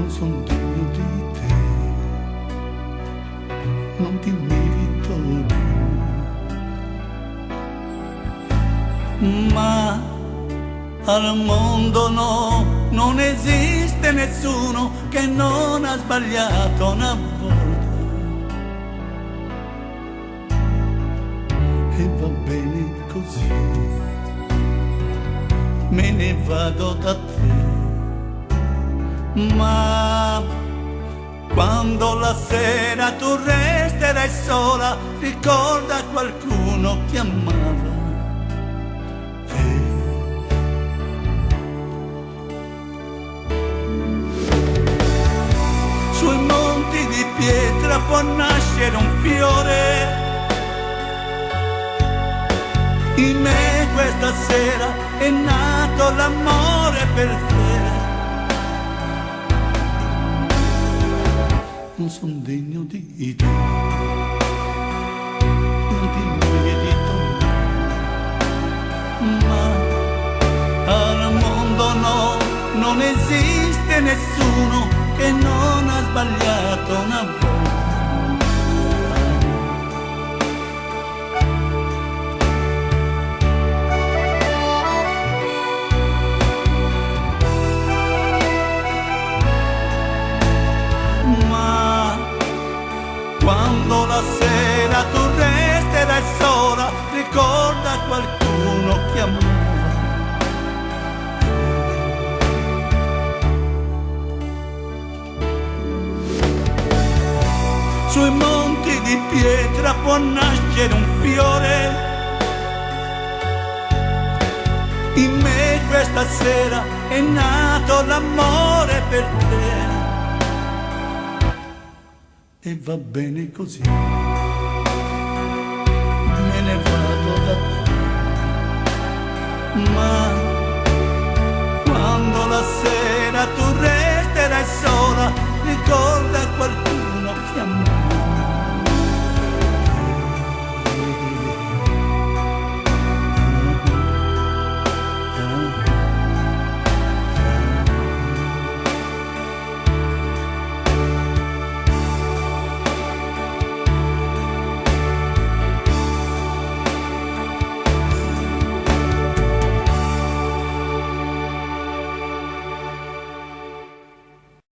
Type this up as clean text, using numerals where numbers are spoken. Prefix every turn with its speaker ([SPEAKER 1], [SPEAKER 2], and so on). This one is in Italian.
[SPEAKER 1] son degno di te, non ti merito più. Ma al mondo no, non esiste nessuno che non ha sbagliato una volta. E va bene così, me ne vado da te. Ma quando la sera tu resterai sola, ricorda qualcuno che amava te. Sui monti di pietra può nascere un fiore. In me questa sera è nato l'amore per te. Non son degno di te, non ti merito, ma al mondo no, non esiste nessuno che non ha sbagliato una volta. Quando la sera tu resterai sola, ricorda qualcuno che amava. Sui monti di pietra può nascere un fiore. In me questa sera è nato l'amore per te. E va bene così, me ne vado da te. Ma quando la sera tu resterai sola, ricorda qualcuno che amava.